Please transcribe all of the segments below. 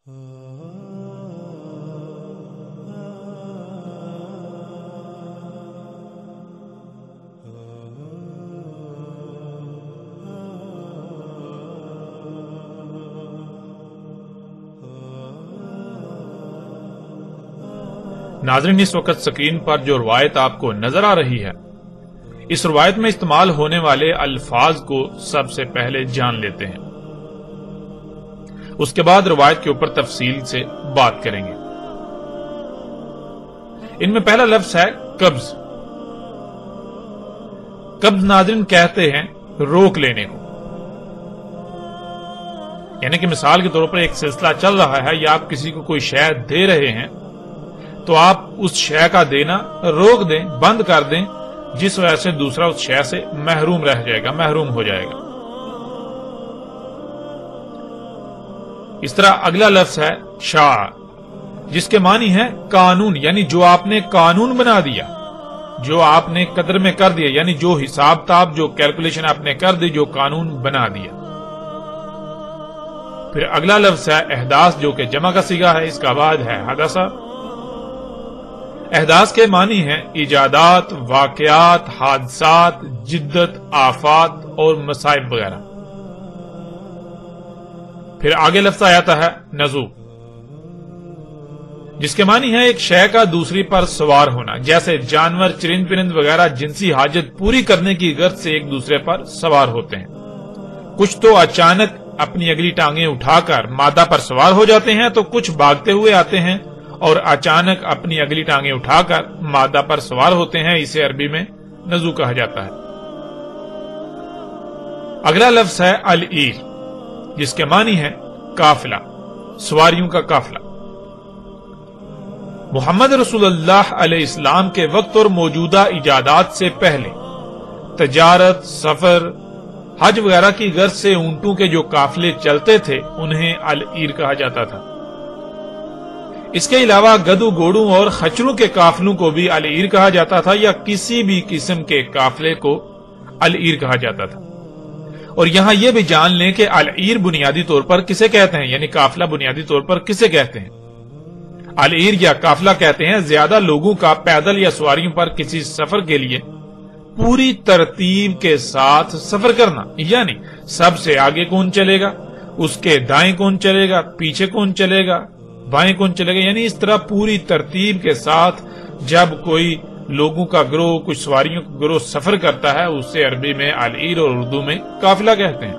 ناظرین، اس وقت سکرین پر جو روایت آپ کو نظر آ رہی ہے، اس روایت میں استعمال ہونے والے الفاظ کو سب سے پہلے جان لیتے ہیں، اس کے بعد روایت کے اوپر تفصیل سے بات کریں گے۔ ان میں پہلا لفظ ہے قبض۔ قبض ناظرین کہتے ہیں روک لینے کو، یعنی کہ مثال کے طور پر ایک سلسلہ چل رہا ہے یا آپ کسی کو کوئی شے دے رہے ہیں تو آپ اس شے کا دینا روک دیں، بند کر دیں، جس وجہ سے دوسرا اس شے سے محروم رہ جائے گا، محروم ہو جائے گا۔ اس طرح اگلا لفظ ہے شاع، جس کے معنی ہے قانون، یعنی جو آپ نے قانون بنا دیا، جو آپ نے قدر میں کر دیا، یعنی جو حساب کتاب، جو کیلکولیشن آپ نے کر دی، جو قانون بنا دیا۔ پھر اگلا لفظ ہے احداث، جو کہ جمع کا صیغہ ہے، اس کا بعد ہے حدثہ۔ احداث کے معنی ہیں ایجادات، واقعات، حادثات، جدت، آفات اور مصائب وغیرہ۔ پھر آگے لفظ آتا ہے نزوع، جس کے معنی ہے ایک شے کا دوسری پر سوار ہونا، جیسے جانور، چرند پرند وغیرہ جنسی حاجت پوری کرنے کی غرض سے ایک دوسرے پر سوار ہوتے ہیں۔ کچھ تو اچانک اپنی اگلی ٹانگیں اٹھا کر مادہ پر سوار ہو جاتے ہیں، تو کچھ بھاگتے ہوئے آتے ہیں اور اچانک اپنی اگلی ٹانگیں اٹھا کر مادہ پر سوار ہوتے ہیں، اسے عربی میں نزوع کہا جاتا ہے۔ اگلا لفظ ہے العیر، جس کے معنی ہے قافلہ، سواریوں کا قافلہ۔ محمد رسول اللہ علیہ السلام کے وقت اور موجودہ ایجادات سے پہلے تجارت، سفر، حج وغیرہ کی غرض سے اونٹوں کے جو قافلے چلتے تھے انہیں العیر کہا جاتا تھا۔ اس کے علاوہ گدھوں، گھوڑوں اور خچروں کے قافلوں کو بھی العیر کہا جاتا تھا، یا کسی بھی قسم کے قافلے کو العیر کہا جاتا تھا۔ اور یہاں یہ بھی جان لیں کہ العیر بنیادی طور پر کسے کہتے ہیں، یعنی قافلہ بنیادی طور پر کسے کہتے ہیں؟ العیر یا قافلہ کہتے ہیں زیادہ لوگوں کا پیدل یا سواریوں پر کسی سفر کے لیے پوری ترتیب کے ساتھ سفر کرنا، یعنی سب سے آگے کون چلے گا، اس کے دائیں کون چلے گا، پیچھے کون چلے گا، بائیں کون چلے گا، یعنی اس طرح پوری ترتیب کے ساتھ جب کوئی لوگوں کا گروہ، کچھ سواریوں کا گروہ سفر کرتا ہے، اسے عربی میں العیر اور اردو میں قافلہ کہتے ہیں۔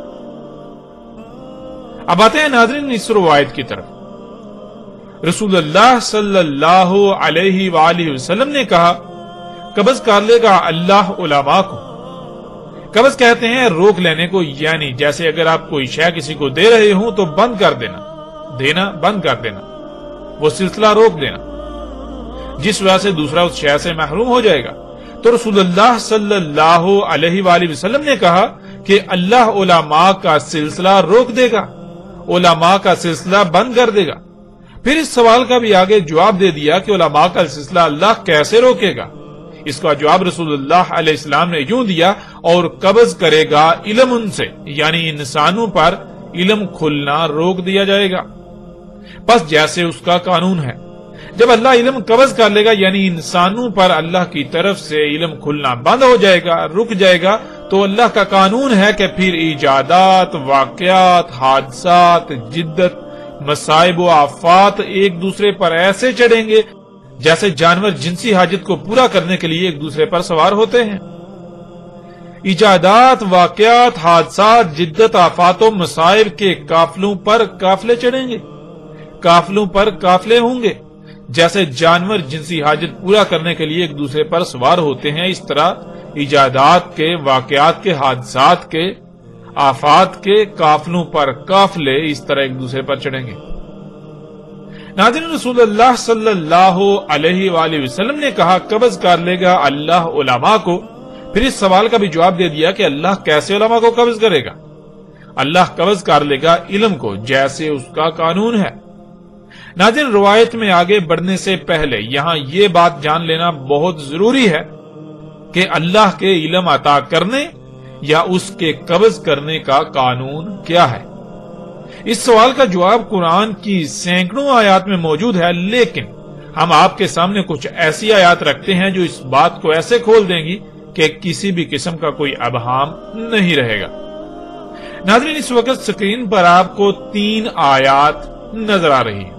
اب آتے ہیں ناظرین اس روایت کی طرف۔ رسول اللہ صلی اللہ علیہ وآلہ وسلم نے کہا، قبض کر لے گا اللہ علماء کو۔ قبض کہتے ہیں روک لینے کو، یعنی جیسے اگر آپ کوئی شے کسی کو دے رہے ہوں تو بند کر دینا، دینا بند کر دینا، وہ سلسلہ روک دینا، جس وجہ سے دوسرا اس شے سے محروم ہو جائے گا۔ تو رسول اللہ صلی اللہ علیہ وآلہ وسلم نے کہا کہ اللہ علماء کا سلسلہ روک دے گا، علماء کا سلسلہ بند کر دے گا۔ پھر اس سوال کا بھی آگے جواب دے دیا کہ علماء کا سلسلہ اللہ کیسے روکے گا۔ اس کا جواب رسول اللہ علیہ السلام نے یوں دیا، اور قبض کرے گا علم ان سے، یعنی انسانوں پر علم کھلنا روک دیا جائے گا، بس جیسے اس کا قانون ہے۔ جب اللہ علم قبض کر لے گا، یعنی انسانوں پر اللہ کی طرف سے علم کھلنا بند ہو جائے گا، رک جائے گا، تو اللہ کا قانون ہے کہ پھر ایجادات، واقعات، حادثات، جدت، مصائب و آفات ایک دوسرے پر ایسے چڑھیں گے جیسے جانور جنسی حاجت کو پورا کرنے کے لیے ایک دوسرے پر سوار ہوتے ہیں۔ ایجادات، واقعات، حادثات، جدت، آفات و مصائب کے قافلوں پر قافلے چڑھیں گے، قافلوں پر قافلے ہوں گے، جیسے جانور جنسی حاجت پورا کرنے کے لیے ایک دوسرے پر سوار ہوتے ہیں، اس طرح ایجادات کے، واقعات کے، حادثات کے، آفات کے قافلوں پر قافلے اس طرح ایک دوسرے پر چڑھیں گے۔ ناظرین، رسول اللہ صلی اللہ علیہ وآلہ وسلم نے کہا قبض کر لے گا اللہ علماء کو۔ پھر اس سوال کا بھی جواب دے دیا کہ اللہ کیسے علماء کو قبض کرے گا؟ اللہ قبض کر لے گا علم کو، جیسے اس کا قانون ہے۔ ناظرین، روایت میں آگے بڑھنے سے پہلے یہاں یہ بات جان لینا بہت ضروری ہے کہ اللہ کے علم عطا کرنے یا اس کے قبض کرنے کا قانون کیا ہے۔ اس سوال کا جواب قرآن کی سینکڑوں آیات میں موجود ہے، لیکن ہم آپ کے سامنے کچھ ایسی آیات رکھتے ہیں جو اس بات کو ایسے کھول دیں گی کہ کسی بھی قسم کا کوئی ابہام نہیں رہے گا۔ ناظرین، اس وقت سکرین پر آپ کو 3 آیات نظر آ رہی ہیں۔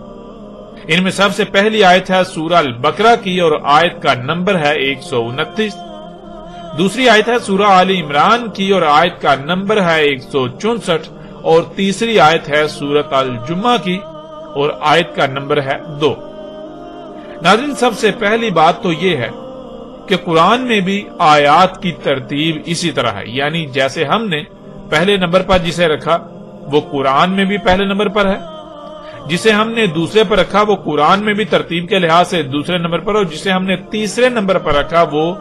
ان میں سب سے پہلی آیت ہے سورہ البقرہ کی اور آیت کا نمبر ہے 129۔ دوسری آیت ہے سورہ آل عمران کی اور آیت کا نمبر ہے 164، اور تیسری آیت ہے سورۃ الجمعہ کی اور آیت کا نمبر ہے 2۔ ناظرین، سب سے پہلی بات تو یہ ہے کہ قرآن میں بھی آیات کی ترتیب اسی طرح ہے، یعنی جیسے ہم نے پہلے نمبر پر جسے رکھا وہ قرآن میں بھی پہلے نمبر پر ہے، جسے ہم نے دوسرے پر رکھا وہ قرآن میں بھی ترتیب کے لحاظ سے دوسرے نمبر پر، اور جسے ہم نے تیسرے نمبر پر رکھا وہ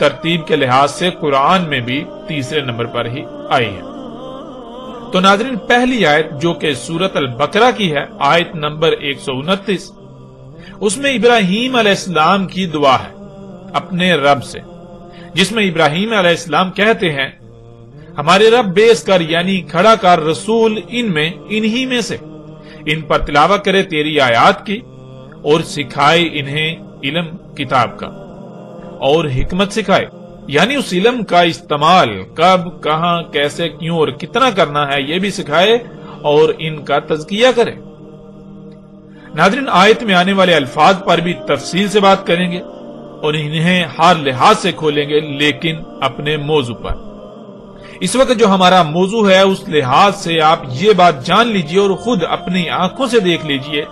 ترتیب کے لحاظ سے قرآن میں بھی تیسرے نمبر پر ہی آئی ہے۔ تو ناظرین، پہلی آیت جو کہ سورۃ البقرہ کی ہے، آیت نمبر 129، اس میں ابراہیم علیہ السلام کی دعا ہے اپنے رب سے، جس میں ابراہیم علیہ السلام کہتے ہیں ہمارے رب بیس کر یعنی کھڑا کر رسول انہی میں سے، ان پر تلاوت کرے تیری آیات کی اور سکھائے انہیں علم کتاب کا اور حکمت سکھائے، یعنی اس علم کا استعمال کب، کہاں، کیسے، کیوں اور کتنا کرنا ہے یہ بھی سکھائے اور ان کا تزکیہ کرے۔ ناظرین، آیت میں آنے والے الفاظ پر بھی تفصیل سے بات کریں گے اور انہیں ہر لحاظ سے کھولیں گے، لیکن اپنے موضوع پر۔ اس وقت جو ہمارا موضوع ہے اس لحاظ سے آپ یہ بات جان لیجئے اور خود اپنی آنکھوں سے دیکھ لیجئے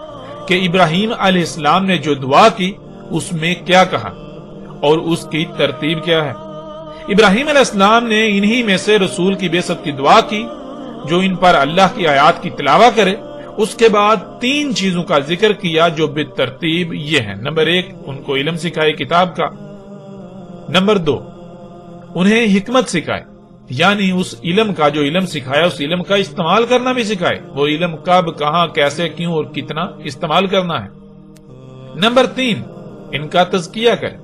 کہ ابراہیم علیہ السلام نے جو دعا کی اس میں کیا کہا اور اس کی ترتیب کیا ہے۔ ابراہیم علیہ السلام نے انہی میں سے رسول کی بعثت کی دعا کی جو ان پر اللہ کی آیات کی تلاوت کرے۔ اس کے بعد 3 چیزوں کا ذکر کیا جو بالترتیب یہ ہیں۔ نمبر 1، ان کو علم سکھائے کتاب کا۔ نمبر 2، انہیں حکمت سکھائے، یعنی اس علم کا جو علم سکھایا اس علم کا استعمال کرنا بھی سکھائے، وہ علم کب، کہاں، کیسے، کیوں اور کتنا استعمال کرنا ہے۔ نمبر 3، ان کا تزکیہ کرے۔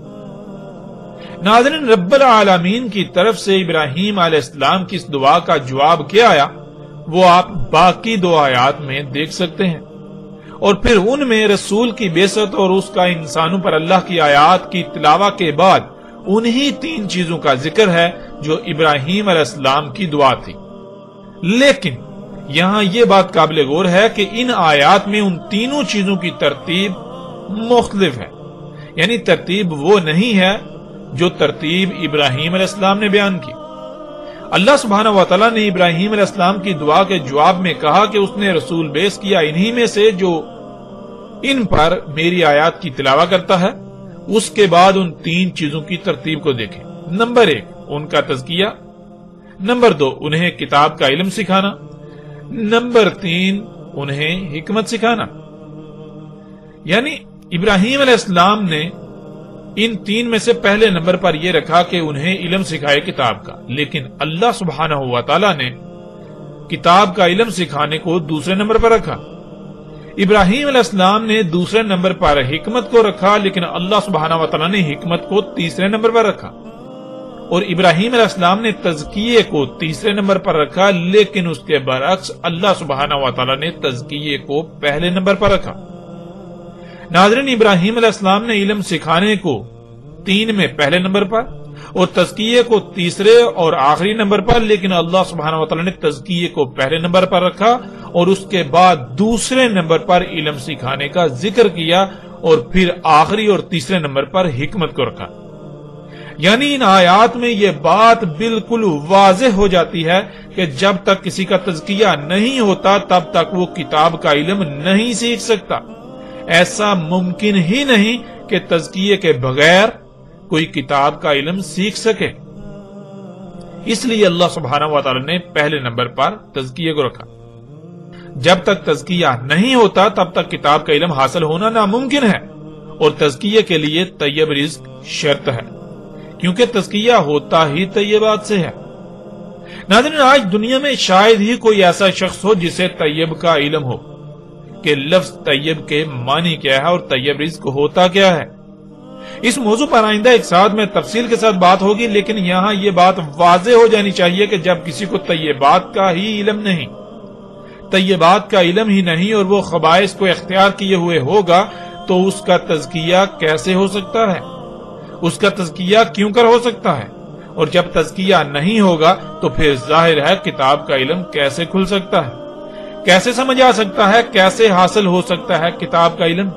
ناظرین، رب العالمین کی طرف سے ابراہیم علیہ السلام کی اس دعا کا جواب کیا آیا وہ آپ باقی 2 آیات میں دیکھ سکتے ہیں، اور پھر ان میں رسول کی بعثت اور اس کا انسانوں پر اللہ کی آیات کی تلاوت کے بعد انہی 3 چیزوں کا ذکر ہے جو ابراہیم علیہ السلام کی دعا تھی۔ لیکن یہاں یہ بات قابل غور ہے کہ ان آیات میں ان تینوں چیزوں کی ترتیب مختلف ہے، یعنی ترتیب وہ نہیں ہے جو ترتیب ابراہیم علیہ السلام نے بیان کی۔ اللہ سبحانہ وتعالی نے ابراہیم علیہ السلام کی دعا کے جواب میں کہا کہ اس نے رسول بیس کیا انہی میں سے جو ان پر میری آیات کی تلاوت کرتا ہے۔ اس کے بعد ان 3 چیزوں کی ترتیب کو دیکھیں۔ نمبر 1، ان کا تزکیہ۔ نمبر 2، انہیں کتاب کا علم سکھانا۔ نمبر 3، انہیں حکمت سکھانا۔ یعنی ابراہیم علیہ السلام نے ان 3 میں سے پہلے نمبر پر یہ رکھا کہ انہیں علم سکھائے کتاب کا، لیکن اللہ سبحانہ و تعالی نے کتاب کا علم سکھانے کو دوسرے نمبر پر رکھا۔ ابراہیم علیہ السلام نے دوسرے نمبر پر حکمت کو رکھا، لیکن اللہ سبحانہ و تعالی نے حکمت کو تیسرے نمبر پر رکھا، اور ابراہیم علیہ السلام نے تزکیے کو تیسرے نمبر پر رکھا، لیکن اس کے برعکس اللہ سبحانہ و تعالی نے تزکیے کو پہلے نمبر پر رکھا۔ ناظرین، ابراہیم علیہ السلام نے علم سکھانے کو 3 میں پہلے نمبر پر اور تزکیے کو تیسرے اور آخری نمبر پر، لیکن اللہ سبحانہ و تعالی نے تزکیے کو پہلے نمبر پر رکھا اور اس کے بعد دوسرے نمبر پر علم سکھانے کا ذکر کیا اور پھر آخری اور تیسرے نمبر پر حکمت کو رکھا۔ یعنی ان آیات میں یہ بات بالکل واضح ہو جاتی ہے کہ جب تک کسی کا تزکیہ نہیں ہوتا تب تک وہ کتاب کا علم نہیں سیکھ سکتا۔ ایسا ممکن ہی نہیں کہ تزکیے کے بغیر کوئی کتاب کا علم سیکھ سکے۔ اس لیے اللہ سبحانہ و تعالی نے پہلے نمبر پر تزکیے کو رکھا۔ جب تک تزکیہ نہیں ہوتا تب تک کتاب کا علم حاصل ہونا ناممکن ہے، اور تزکیے کے لیے طیب رزق شرط ہے، کیونکہ تزکیہ ہوتا ہی طیبات سے ہے۔ ناظرین، آج دنیا میں شاید ہی کوئی ایسا شخص ہو جسے طیب کا علم ہو کہ لفظ طیب کے معنی کیا ہے اور طیب رزق ہوتا کیا ہے۔ اس موضوع پر آئندہ ایک ساتھ میں تفصیل کے ساتھ بات ہوگی، لیکن یہاں یہ بات واضح ہو جانی چاہیے کہ جب کسی کو طیبات کا ہی علم نہیں، طیبات کا علم ہی نہیں اور وہ خبائث کو اختیار کیے ہوئے ہوگا تو اس کا تزکیہ کیسے ہو سکتا ہے؟ اس کا تزکیہ کیوں کر ہو سکتا ہے؟ اور جب تزکیہ نہیں ہوگا تو پھر ظاہر ہے کتاب کا علم کیسے کھل سکتا ہے؟ کیسے سمجھ آ سکتا ہے؟ کیسے حاصل ہو سکتا ہے کتاب کا علم؟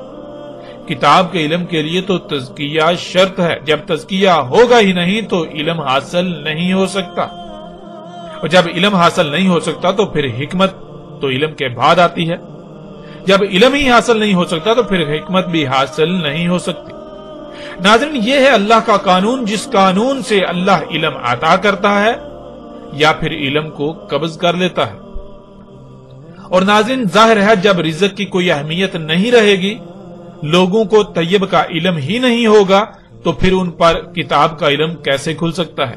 کتاب کے علم کے لیے تو تزکیہ شرط ہے، جب تزکیہ ہوگا ہی نہیں تو علم حاصل نہیں ہو سکتا، اور جب علم حاصل نہیں ہو سکتا تو پھر حکمت تو علم کے بعد آتی ہے، جب علم ہی حاصل نہیں ہو سکتا تو پھر حکمت بھی حاصل نہیں ہو سکتی۔ ناظرین، یہ ہے اللہ کا قانون، جس قانون سے اللہ علم عطا کرتا ہے یا پھر علم کو قبض کر لیتا ہے۔ اور ناظرین، ظاہر ہے جب رزق کی کوئی اہمیت نہیں رہے گی، لوگوں کو طیب کا علم ہی نہیں ہوگا تو پھر ان پر کتاب کا علم کیسے کھل سکتا ہے؟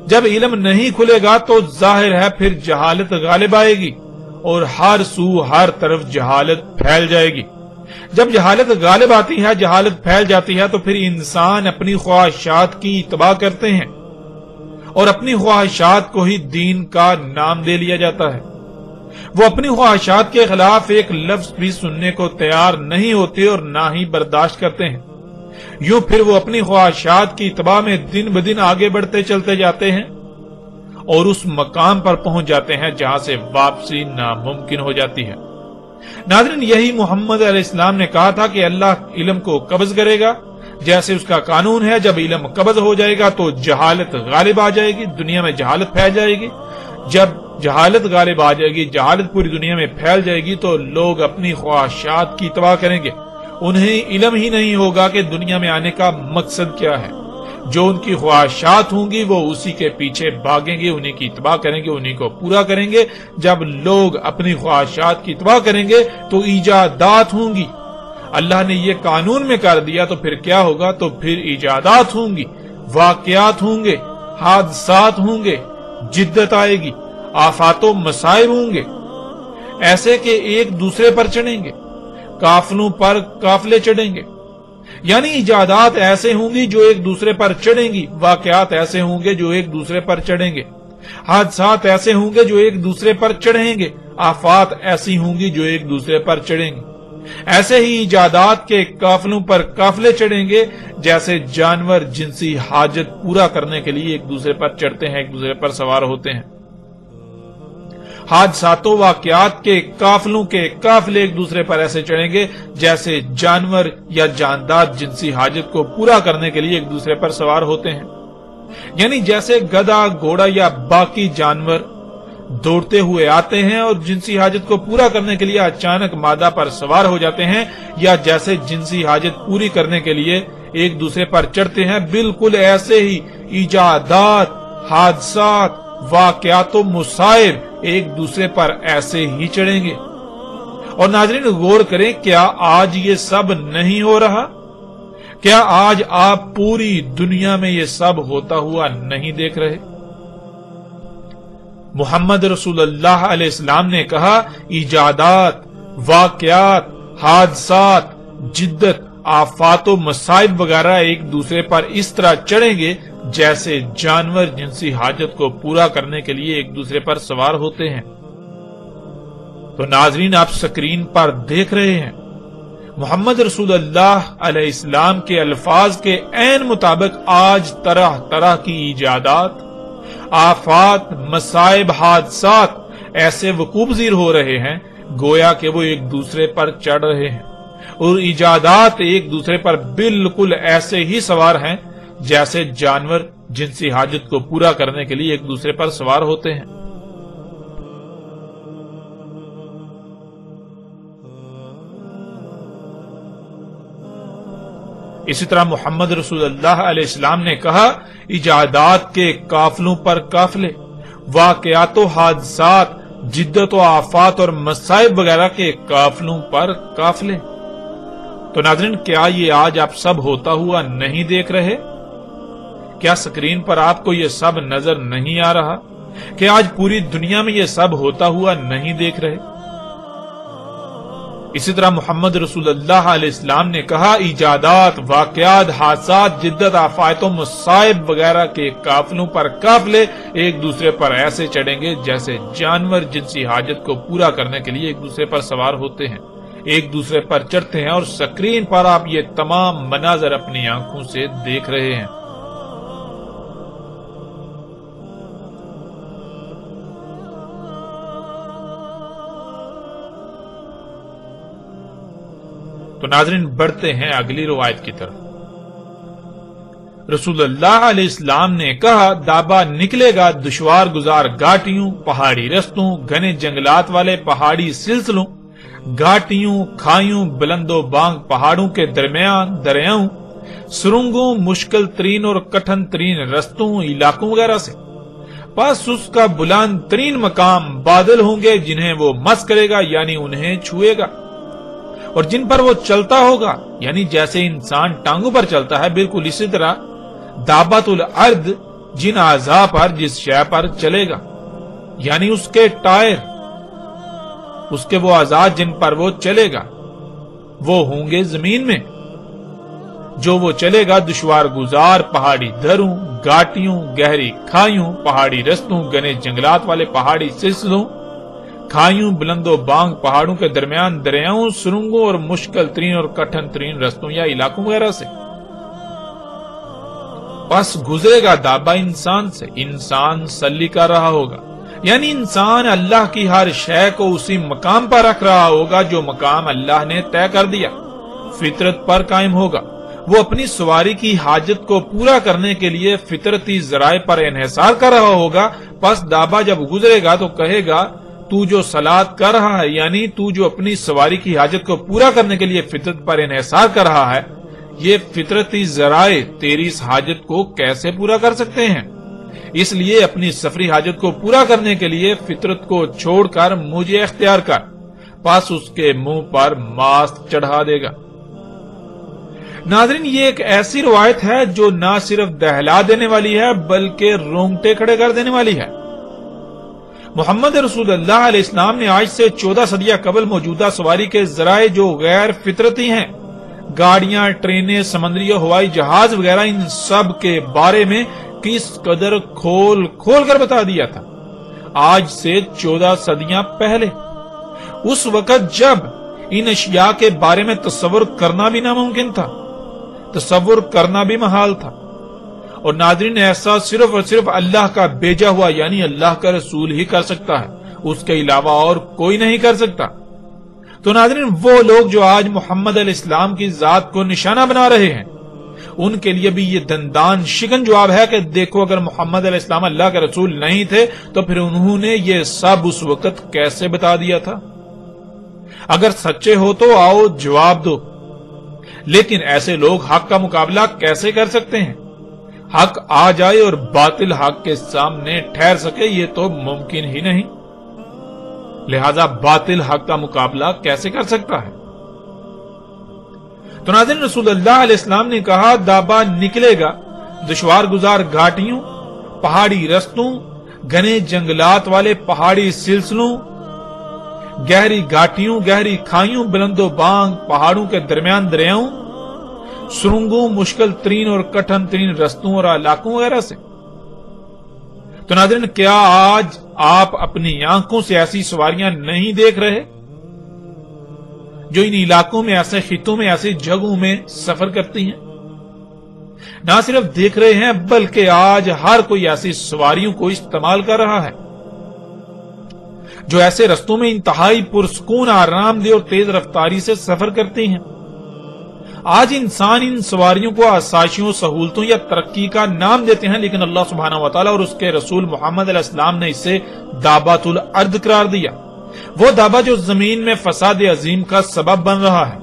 جب علم نہیں کھلے گا تو ظاہر ہے پھر جہالت غالب آئے گی اور ہر سو ہر طرف جہالت پھیل جائے گی۔ جب جہالت غالب آتی ہے، جہالت پھیل جاتی ہے تو پھر انسان اپنی خواہشات کی اتباع کرتے ہیں اور اپنی خواہشات کو ہی دین کا نام دے لیا جاتا ہے۔ وہ اپنی خواہشات کے خلاف ایک لفظ بھی سننے کو تیار نہیں ہوتے اور نہ ہی برداشت کرتے ہیں۔ یوں پھر وہ اپنی خواہشات کی اتباع میں دن بدن آگے بڑھتے چلتے جاتے ہیں اور اس مقام پر پہنچ جاتے ہیں جہاں سے واپسی ناممکن ہو جاتی ہے۔ ناظرین، یہی محمد علیہ السلام نے کہا تھا کہ اللہ علم کو قبض کرے گا، جیسے اس کا قانون ہے جب علم قبض ہو جائے گا تو جہالت غالب آ جائے گی، دنیا میں جہالت پھیل جائے گی۔ جب جہالت غالب آ جائے گی، جہالت پوری دنیا میں پھیل جائے گی تو لوگ اپنی خواہشات کی اتباع کریں گے۔ انہیں علم ہی نہیں ہوگا کہ دنیا میں آنے کا مقصد کیا ہے۔ جو ان کی خواہشات ہوں گی وہ اسی کے پیچھے بھاگیں گے، انہیں کی اتباع کریں گے، انہیں کو پورا کریں گے۔ جب لوگ اپنی خواہشات کی اتباع کریں گے تو ایجادات ہوں گی۔ اللہ نے یہ قانون میں کر دیا تو پھر کیا ہوگا؟ تو پھر ایجادات ہوں گی، واقعات ہوں گے، حادثات ہوں گے، جدت آئے گی، آفات و مصائب ہوں گے، ایسے کہ ایک دوسرے پر چڑھیں گے، قافلوں پر قافلے چڑھیں گے۔ یعنی ایجادات ایسے ہوں گی جو ایک دوسرے پر چڑھیں گی، واقعات ایسے ہوں گے جو ایک دوسرے پر چڑھیں گے، حادثات ایسے ہوں گے جو ایک دوسرے پر چڑھیں گے، آفات ایسی ہوں گی جو ایک دوسرے پر چڑھیں گے۔ ایسے ہی ایجادات کے قافلوں پر قافلے چڑھیں گے، جیسے جانور جنسی حاجت پورا کرنے کے لیے ایک دوسرے پر چڑھتے ہیں، ایک دوسرے پر سوار ہوتے ہیں۔ حادثات و واقعات کے قافلوں کے قافلے ایک دوسرے پر ایسے چڑھیں گے جیسے جانور یا جاندار جنسی حاجت کو پورا کرنے کے لیے ایک دوسرے پر سوار ہوتے ہیں۔ یعنی جیسے گدھا، گھوڑا یا باقی جانور دوڑتے ہوئے آتے ہیں اور جنسی حاجت کو پورا کرنے کے لیے اچانک مادہ پر سوار ہو جاتے ہیں، یا جیسے جنسی حاجت پوری کرنے کے لیے ایک دوسرے پر چڑھتے ہیں، بالکل ایسے ہی ایجادات، حادثات، واقعات و مصائب ایک دوسرے پر ایسے ہی چڑھیں گے۔ اور ناظرین، غور کریں، کیا آج یہ سب نہیں ہو رہا؟ کیا آج آپ پوری دنیا میں یہ سب ہوتا ہوا نہیں دیکھ رہے؟ محمد رسول اللہ علیہ السلام نے کہا، ایجادات، واقعات، حادثات، جدت، آفات و مصائب وغیرہ ایک دوسرے پر اس طرح چڑھیں گے جیسے جانور جنسی حاجت کو پورا کرنے کے لیے ایک دوسرے پر سوار ہوتے ہیں۔ تو ناظرین، آپ سکرین پر دیکھ رہے ہیں محمد رسول اللہ علیہ السلام کے الفاظ کے عین مطابق آج طرح طرح کی ایجادات، آفات، مصائب، حادثات ایسے وقوع پذیر ہو رہے ہیں گویا کہ وہ ایک دوسرے پر چڑھ رہے ہیں، اور ایجادات ایک دوسرے پر بالکل ایسے ہی سوار ہیں جیسے جانور جنسی حاجت کو پورا کرنے کے لیے ایک دوسرے پر سوار ہوتے ہیں۔ اسی طرح محمد رسول اللہ علیہ السلام نے کہا، ایجادات کے قافلوں پر قافلے، واقعات و حادثات، جدت و آفات اور مصائب وغیرہ کے قافلوں پر قافلے۔ تو ناظرین، کیا یہ آج آپ سب ہوتا ہوا نہیں دیکھ رہے؟ کیا سکرین پر آپ کو یہ سب نظر نہیں آ رہا کہ آج پوری دنیا میں یہ سب ہوتا ہوا نہیں دیکھ رہے؟ اسی طرح محمد رسول اللہ علیہ السلام نے کہا ایجادات، واقعات، حادثات، جدت، آفات و مصائب وغیرہ کے قافلوں پر قافلے ایک دوسرے پر ایسے چڑھیں گے جیسے جانور جنسی حاجت کو پورا کرنے کے لیے ایک دوسرے پر سوار ہوتے ہیں، ایک دوسرے پر چڑھتے ہیں، اور سکرین پر آپ یہ تمام مناظر اپنی آنکھوں سے دیکھ رہے ہیں۔ تو ناظرین بڑھتے ہیں اگلی روایت کی طرف۔ رسول اللہ علیہ السلام نے کہا دابا نکلے گا دشوار گزار گھاٹیوں، پہاڑی رستوں، گھنے جنگلات والے پہاڑی سلسلوں، گھاٹیوں، کھائیوں، بلند و بانگ پہاڑوں کے درمیان دریاؤں، سرنگوں، مشکل ترین اور کٹھن ترین رستوں، علاقوں وغیرہ سے۔ پس اس کا بلند ترین مقام بادل ہوں گے جنہیں وہ مس کرے گا یعنی انہیں چھوئے گا، اور جن پر وہ چلتا ہوگا یعنی جیسے انسان ٹانگوں پر چلتا ہے بالکل اسی طرح دابت الارض جن اعضاء پر جس شے پر چلے گا یعنی اس کے ٹائر، اس کے وہ اعضاء جن پر وہ چلے گا وہ ہوں گے زمین میں، جو وہ چلے گا دشوار گزار پہاڑی دروں، گھاٹیوں، گہری کھائیوں، پہاڑی رستوں، گھنے جنگلات والے پہاڑی سلسلوں، کھائیوں، بلند و بانگ پہاڑوں کے درمیان دریاؤں، سرنگوں اور مشکل ترین اور کٹھن ترین رستوں یا علاقوں وغیرہ سے۔ پس گزرے گا دابا انسان سے، انسان سلی کر رہا ہوگا یعنی انسان اللہ کی ہر شے کو اسی مقام پر رکھ رہا ہوگا جو مقام اللہ نے طے کر دیا، فطرت پر قائم ہوگا۔ وہ اپنی سواری کی حاجت کو پورا کرنے کے لیے فطرتی ذرائع پر انحصار کر رہا ہوگا۔ پس دابا جب گزرے گا تو کہے گا تو جو صلات کر رہا ہے یعنی تو جو اپنی سواری کی حاجت کو پورا کرنے کے لیے فطرت پر انحصار کر رہا ہے، یہ فطرتی ذرائع تیری اس حاجت کو کیسے پورا کر سکتے ہیں؟ اس لیے اپنی سفری حاجت کو پورا کرنے کے لیے فطرت کو چھوڑ کر مجھے اختیار کر۔ پس اس کے منہ پر ماست چڑھا دے گا۔ ناظرین یہ ایک ایسی روایت ہے جو نہ صرف دہلا دینے والی ہے بلکہ رونگٹے کھڑے کر دینے والی ہے۔ محمد رسول اللہ علیہ السلام نے آج سے 14 صدیاں قبل موجودہ سواری کے ذرائع جو غیر فطرتی ہیں، گاڑیاں، ٹرینیں، سمندری اور ہوائی جہاز وغیرہ، ان سب کے بارے میں کس قدر کھول کھول کر بتا دیا تھا آج سے 14 صدیاں پہلے، اس وقت جب ان اشیاء کے بارے میں تصور کرنا بھی ناممکن تھا، تصور کرنا بھی محال تھا۔ اور ناظرین ایسا صرف اور صرف اللہ کا بھیجا ہوا یعنی اللہ کا رسول ہی کر سکتا ہے، اس کے علاوہ اور کوئی نہیں کر سکتا۔ تو ناظرین وہ لوگ جو آج محمد علیہ السلام کی ذات کو نشانہ بنا رہے ہیں، ان کے لیے بھی یہ دندان شکن جواب ہے کہ دیکھو اگر محمد علیہ السلام اللہ کے رسول نہیں تھے تو پھر انہوں نے یہ سب اس وقت کیسے بتا دیا تھا؟ اگر سچے ہو تو آؤ جواب دو، لیکن ایسے لوگ حق کا مقابلہ کیسے کر سکتے ہیں؟ حق آ جائے اور باطل حق کے سامنے ٹھہر سکے یہ تو ممکن ہی نہیں، لہذا باطل حق کا مقابلہ کیسے کر سکتا ہے؟ تو ناظرین رسول اللہ علیہ السلام نے کہا دابا نکلے گا دشوار گزار گھاٹیوں، پہاڑی رستوں، گھنے جنگلات والے پہاڑی سلسلوں، گہری گھاٹیوں، گہری کھائیوں، بلند و بانگ پہاڑوں کے درمیان دریاؤں، سرنگوں، مشکل ترین اور کٹھن ترین رستوں اور علاقوں وغیرہ سے۔ تو ناظرین کیا آج آپ اپنی آنکھوں سے ایسی سواریاں نہیں دیکھ رہے جو ان علاقوں میں، ایسے خطوں میں، ایسی جگہوں میں سفر کرتی ہیں؟ نہ صرف دیکھ رہے ہیں بلکہ آج ہر کوئی ایسی سواریوں کو استعمال کر رہا ہے جو ایسے رستوں میں انتہائی پرسکون، آرام دہ اور تیز رفتاری سے سفر کرتی ہیں۔ آج انسان ان سواریوں کو آسائشوں، سہولتوں یا ترقی کا نام دیتے ہیں، لیکن اللہ سبحانہ وتعالی اور اس کے رسول محمد علیہ السلام نے اسے دابۃ الارض قرار دیا۔ وہ دابا جو زمین میں فساد عظیم کا سبب بن رہا ہے،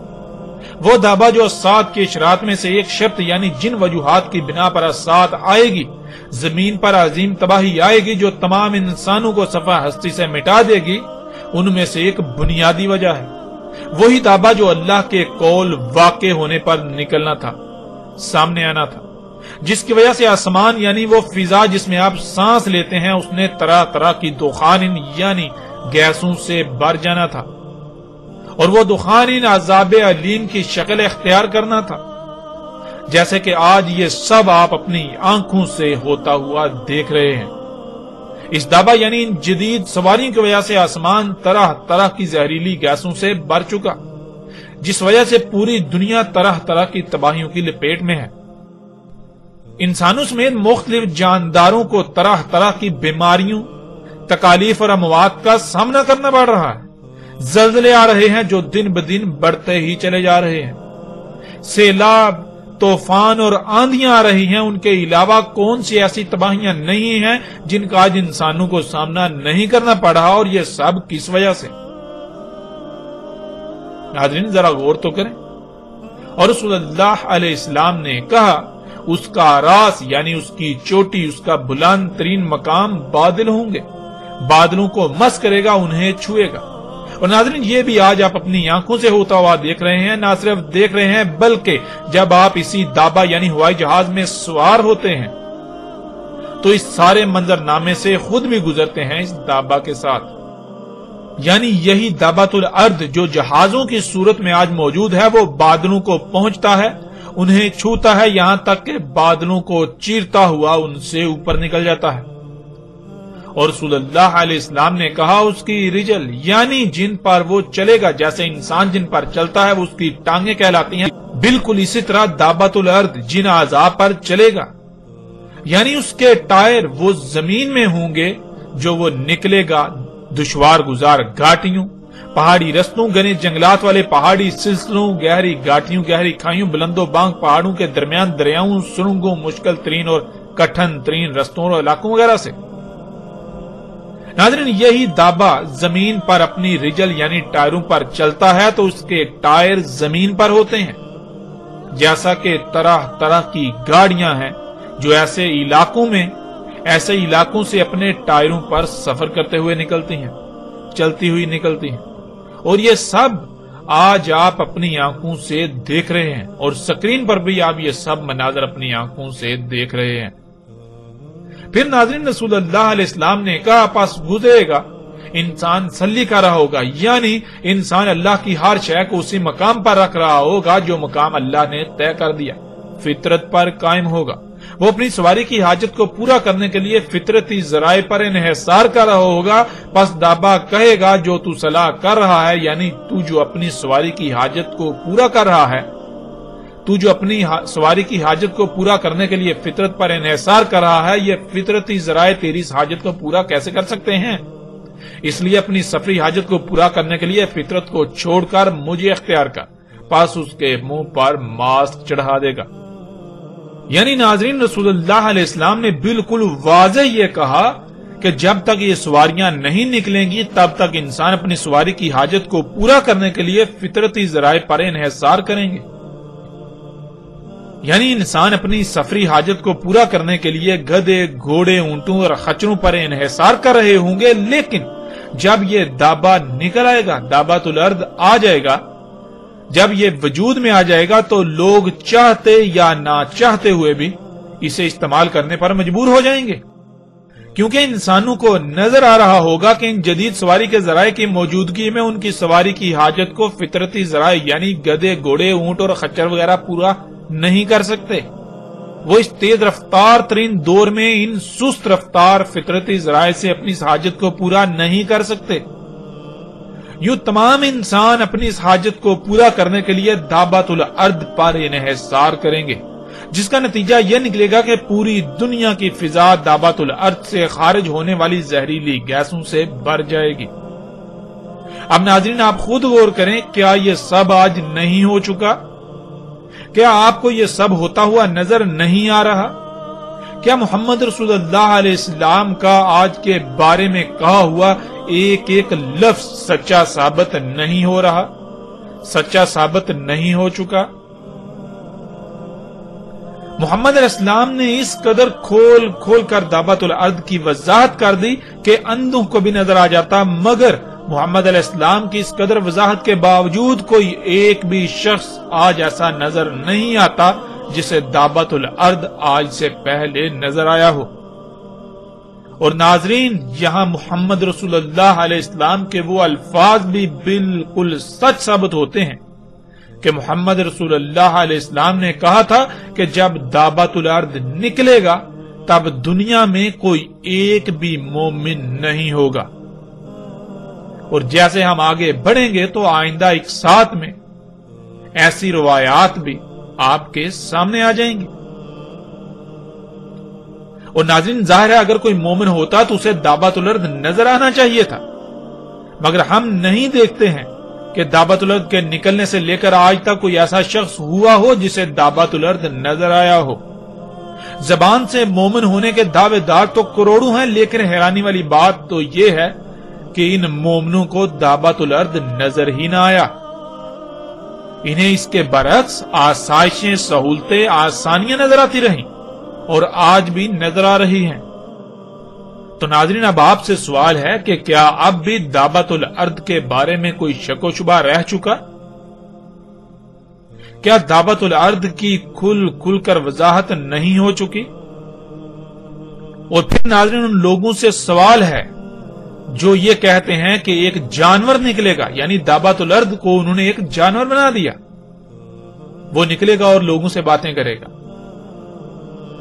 وہ دابا جو اسات کے اشارات میں سے ایک شرط یعنی جن وجوہات کی بنا پر اسات آئے گی، زمین پر عظیم تباہی آئے گی جو تمام انسانوں کو صفحہ ہستی سے مٹا دے گی، ان میں سے ایک بنیادی وجہ ہے۔ وہی دابا جو اللہ کے قول واقع ہونے پر نکلنا تھا، سامنے آنا تھا، جس کی وجہ سے آسمان یعنی وہ فضا جس میں آپ سانس لیتے ہیں اس نے طرح طرح کی دخان یعنی گیسوں سے بھر جانا تھا، اور وہ دخان ان عذاب علیم کی شکل اختیار کرنا تھا، جیسے کہ آج یہ سب آپ اپنی آنکھوں سے ہوتا ہوا دیکھ رہے ہیں۔ اس دابا یعنی ان جدید سواریوں کی وجہ سے آسمان طرح طرح کی زہریلی گیسوں سے بھر چکا، جس وجہ سے پوری دنیا طرح طرح کی تباہیوں کی لپیٹ میں ہے۔ انسانوں سمیت مختلف جانداروں کو طرح طرح کی بیماریوں، تکالیف اور اموات کا سامنا کرنا پڑ رہا ہے۔ زلزلے آ رہے ہیں جو دن بدن بڑھتے ہی چلے جا رہے ہیں۔ سیلاب، طوفان اور آندھیاں آ رہی ہیں، ان کے علاوہ کون سی ایسی تباہیاں نہیں ہیں جن کا آج انسانوں کو سامنا نہیں کرنا پڑ رہا، اور یہ سب کس وجہ سے؟ ناظرین ذرا غور تو کریں۔ اور رسول اللہ علیہ السلام نے کہا اس کا راس یعنی اس کی چوٹی، اس کا بلند ترین مقام بادل ہوں گے، بادلوں کو مس کرے گا، انہیں چھوئے گا۔ اور ناظرین یہ بھی آج آپ اپنی آنکھوں سے ہوتا ہوا دیکھ رہے ہیں، نہ صرف دیکھ رہے ہیں بلکہ جب آپ اسی دابا یعنی ہوائی جہاز میں سوار ہوتے ہیں تو اس سارے منظرنامے سے خود بھی گزرتے ہیں اس دابا کے ساتھ۔ یعنی یہی دابۃ الارض جو جہازوں کی صورت میں آج موجود ہے، وہ بادلوں کو پہنچتا ہے، انہیں چھوتا ہے، یہاں تک کہ بادلوں کو چیرتا ہوا ان سے اوپر نکل جاتا ہے۔ اور رسول اللہ علیہ السلام نے کہا اس کی رجل یعنی جن پر وہ چلے گا، جیسے انسان جن پر چلتا ہے وہ اس کی ٹانگیں کہلاتی ہیں، بالکل اسی طرح دابۃ الارض جن اعضاء پر چلے گا یعنی اس کے ٹائر وہ زمین میں ہوں گے جو وہ نکلے گا دشوار گزار گھاٹیوں، پہاڑی رستوں، گھنے جنگلات والے پہاڑی سلسلوں، گہری گھاٹیوں، گہری کھائیوں، بلند و بانگ پہاڑوں کے درمیان دریاؤں، سرنگوں، مشکل ترین اور کٹھن ترین رستوں اور علاقوں وغیرہ سے۔ ناظرین یہی دابا زمین پر اپنی رجل یعنی ٹائروں پر چلتا ہے تو اس کے ٹائر زمین پر ہوتے ہیں، جیسا کہ طرح طرح کی گاڑیاں ہیں جو ایسے علاقوں سے اپنے ٹائروں پر سفر کرتے ہوئے نکلتی ہیں، چلتی ہوئی نکلتی ہیں۔ اور یہ سب آج آپ اپنی آنکھوں سے دیکھ رہے ہیں، اور سکرین پر بھی آپ یہ سب مناظر اپنی آنکھوں سے دیکھ رہے ہیں۔ پھر ناظرین رسول اللہ علیہ السلام نے کہا پس گزرے گا انسان سلی کر رہا ہوگا، یعنی انسان اللہ کی ہر شے کو اسی مقام پر رکھ رہا ہوگا جو مقام اللہ نے طے کر دیا، فطرت پر قائم ہوگا۔ وہ اپنی سواری کی حاجت کو پورا کرنے کے لیے فطرتی ذرائع پر انحصار کر رہا ہوگا، پس دابا کہے گا جو تو صلاح کر رہا ہے، یعنی تو جو اپنی سواری کی حاجت کو پورا کر رہا ہے، تو جو اپنی سواری کی حاجت کو پورا کرنے کے لیے فطرت پر انحصار کر رہا ہے، یہ فطرتی ذرائع تیری اس حاجت کو پورا کیسے کر سکتے ہیں؟ اس لیے اپنی سفری حاجت کو پورا کرنے کے لیے فطرت کو چھوڑ کر مجھے اختیار کر، پس اس کے منہ پر ماسک چڑھا دے گا۔ یعنی ناظرین رسول اللہ علیہ السلام نے بالکل واضح یہ کہا کہ جب تک یہ سواریاں نہیں نکلیں گی تب تک انسان اپنی سواری کی حاجت کو پورا کرنے کے لیے فطرتی ذرائع پر انحصار کریں گے۔ یعنی انسان اپنی سفری حاجت کو پورا کرنے کے لیے گدھے، گھوڑے، اونٹوں اور خچروں پر انحصار کر رہے ہوں گے، لیکن جب یہ دابا نکل آئے گا، دابۃ الارض آ جائے گا، جب یہ وجود میں آ جائے گا تو لوگ چاہتے یا نہ چاہتے ہوئے بھی اسے استعمال کرنے پر مجبور ہو جائیں گے، کیونکہ انسانوں کو نظر آ رہا ہوگا کہ ان جدید سواری کے ذرائع کی موجودگی میں ان کی سواری کی حاجت کو فطرتی ذرائع یعنی گدھے، گھوڑے، اونٹ اور خچر وغیرہ پورا نہیں کر سکتے۔ وہ اس تیز رفتار ترین دور میں ان سست رفتار فطرتی ذرائع سے اپنی اس حاجت کو پورا نہیں کر سکتے۔ یوں تمام انسان اپنی اس حاجت کو پورا کرنے کے لیے دابۃ الارض پر انحصار کریں گے، جس کا نتیجہ یہ نکلے گا کہ پوری دنیا کی فضا دابۃ الارض سے خارج ہونے والی زہریلی گیسوں سے بھر جائے گی۔ اب ناظرین آپ خود غور کریں، کیا یہ سب آج نہیں ہو چکا؟ کیا آپ کو یہ سب ہوتا ہوا نظر نہیں آ رہا؟ کیا محمد رسول اللہ علیہ السلام کا آج کے بارے میں کہا ہوا ایک ایک لفظ سچا ثابت نہیں ہو رہا، سچا ثابت نہیں ہو چکا؟ محمد علیہ السلام نے اس قدر کھول کھول کر دابۃ الارض کی وضاحت کر دی کہ اندھوں کو بھی نظر آ جاتا، مگر محمد علیہ السلام کی اس قدر وضاحت کے باوجود کوئی ایک بھی شخص آج ایسا نظر نہیں آتا جسے دابۃ الارض آج سے پہلے نظر آیا ہو۔ اور ناظرین، یہاں محمد رسول اللہ علیہ السلام کے وہ الفاظ بھی بالکل سچ ثابت ہوتے ہیں کہ محمد رسول اللہ علیہ السلام نے کہا تھا کہ جب دابت الارض نکلے گا تب دنیا میں کوئی ایک بھی مومن نہیں ہوگا۔ اور جیسے ہم آگے بڑھیں گے تو آئندہ ایک ساتھ میں ایسی روایات بھی آپ کے سامنے آ جائیں گی۔ اور ناظرین، ظاہر ہے اگر کوئی مومن ہوتا تو اسے دابت الارض نظر آنا چاہیے تھا، مگر ہم نہیں دیکھتے ہیں کہ دابت الارض کے نکلنے سے لے کر آج تک کوئی ایسا شخص ہوا ہو جسے دابت الارض نظر آیا ہو۔ زبان سے مومن ہونے کے دعوے دار تو کروڑوں ہیں، لیکن حیرانی والی بات تو یہ ہے کہ ان مومنوں کو دابت الارض نظر ہی نہ آیا۔ انہیں اس کے برعکس آسائشیں، سہولتیں، آسانیاں نظر آتی رہیں اور آج بھی نظر آ رہی ہیں۔ تو ناظرین، اب آپ سے سوال ہے کہ کیا اب بھی دابت الارض کے بارے میں کوئی شک و شبہ رہ چکا؟ کیا دابت الارض کی کھل کر وضاحت نہیں ہو چکی؟ اور پھر ناظرین، ان لوگوں سے سوال ہے جو یہ کہتے ہیں کہ ایک جانور نکلے گا، یعنی دابت الارض کو انہوں نے ایک جانور بنا دیا، وہ نکلے گا اور لوگوں سے باتیں کرے گا۔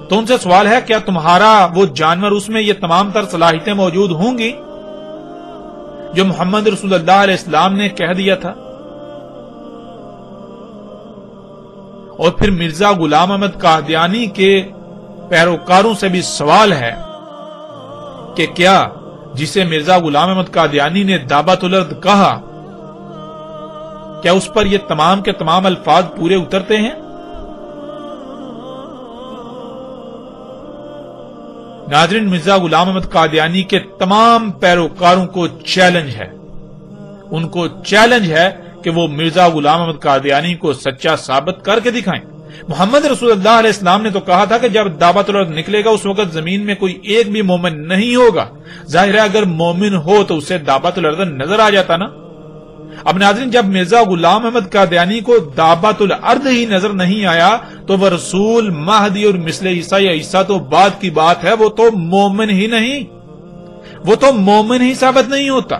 تو ان سے سوال ہے، کیا تمہارا وہ جانور، اس میں یہ تمام تر صلاحیتیں موجود ہوں گی جو محمد رسول اللہ علیہ السلام نے کہہ دیا تھا؟ اور پھر مرزا غلام احمد قادیانی کے پیروکاروں سے بھی سوال ہے کہ کیا جسے مرزا غلام احمد قادیانی نے دابت الارض کہا، کیا اس پر یہ تمام کے تمام الفاظ پورے اترتے ہیں؟ ناظرین، مرزا غلام احمد قادیانی کے تمام پیروکاروں کو چیلنج ہے، ان کو چیلنج ہے کہ وہ مرزا غلام احمد قادیانی کو سچا ثابت کر کے دکھائیں۔ محمد رسول اللہ علیہ السلام نے تو کہا تھا کہ جب دابت الارض نکلے گا اس وقت زمین میں کوئی ایک بھی مومن نہیں ہوگا۔ ظاہر ہے اگر مومن ہو تو اسے دابت الارض نظر آ جاتا نا۔ اب ناظرین، جب مرزا غلام احمد قادیانی کو دابت الارض ہی نظر نہیں آیا تو وہ رسول، مہدی اور مثل عیسیٰ یا عیسیٰ تو بعد کی بات ہے، وہ تو مومن ہی نہیں، وہ تو مومن ہی ثابت نہیں ہوتا۔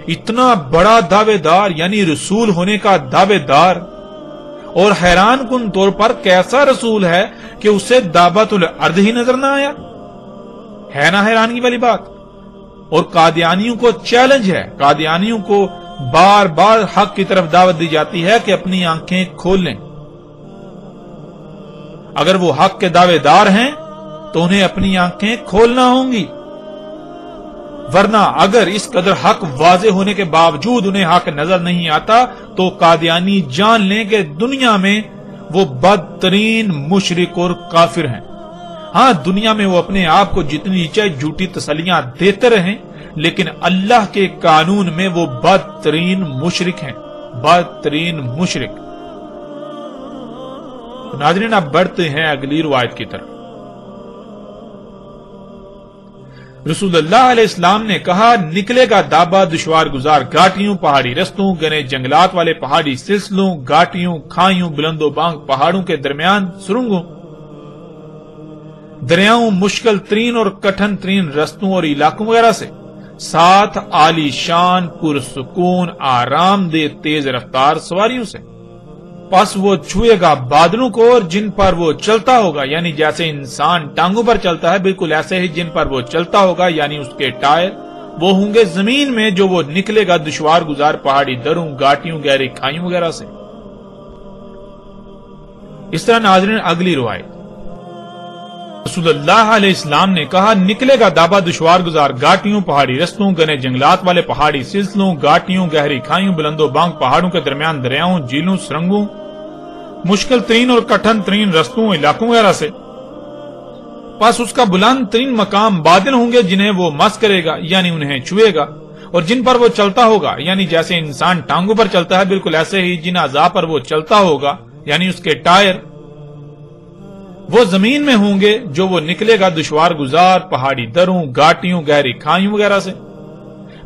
اتنا بڑا دعوے دار، یعنی رسول ہونے کا دعوے دار، اور حیران کن طور پر کیسا رسول ہے کہ اسے دابت الارض ہی نظر نہ آیا؟ ہے نا حیرانگی والی بات؟ اور قادیانیوں کو چیلنج ہے، قادیانیوں کو بار بار حق کی طرف دعوت دی جاتی ہے کہ اپنی آنکھیں کھول لیں۔ اگر وہ حق کے دعوے دار ہیں تو انہیں اپنی آنکھیں کھولنا ہوں گی، ورنہ اگر اس قدر حق واضح ہونے کے باوجود انہیں حق نظر نہیں آتا تو قادیانی جان لیں کہ دنیا میں وہ بدترین مشرک اور کافر ہیں۔ ہاں، دنیا میں وہ اپنے آپ کو جتنی چاہے جھوٹی تسلیاں دیتے رہیں، لیکن اللہ کے قانون میں وہ بدترین مشرک ہیں، بدترین مشرک۔ ناظرین، اب بڑھتے ہیں اگلی روایت کی طرف۔ رسول اللہ علیہ السلام نے کہا، نکلے گا دابا دشوار گزار گھاٹیوں، پہاڑی رستوں، گنے جنگلات والے پہاڑی سلسلوں، گھاٹیوں، کھائیوں، بلند و بانگ پہاڑوں کے درمیان سرنگوں، دریاؤں، مشکل ترین اور کٹھن ترین رستوں اور علاقوں وغیرہ سے، ساتھ عالی شان، پرسکون، آرام دہ، تیز رفتار سواریوں سے۔ پس وہ چھوئے گا بادلوں کو اور جن پر وہ چلتا ہوگا، یعنی جیسے انسان ٹانگوں پر چلتا ہے بالکل ایسے ہی جن پر وہ چلتا ہوگا، یعنی اس کے ٹائر، وہ ہوں گے زمین میں جو وہ نکلے گا دشوار گزار پہاڑی دروں، گھاٹیوں، گہری کھائیوں وغیرہ سے۔ اس طرح ناظرین، اگلی روایت، رسول اللہ علیہ السلام نے کہا، نکلے گا دابا دشوار گزار گھاٹیوں، پہاڑی رستوں، گنے جنگلات والے پہاڑی سلسلوں، گھاٹیوں، گہری کھائیوں، بلند و بانگ پہاڑوں کے درمیان دریاؤں، جھیلوں، سرنگوں، مشکل ترین اور کٹھن ترین رستوں، علاقوں وغیرہ سے۔ پس اس کا بلند ترین مقام بادل ہوں گے جنہیں وہ مس کرے گا، یعنی انہیں چھوئے گا، اور جن پر وہ چلتا ہوگا، یعنی جیسے انسان ٹانگوں پر چلتا ہے بالکل ایسے ہی جن اعضاء پر وہ چلتا ہوگا، یعنی اس کے ٹائر، وہ زمین میں ہوں گے جو وہ نکلے گا دشوار گزار پہاڑی دروں، گھاٹیوں، گہری کھائیوں وغیرہ سے۔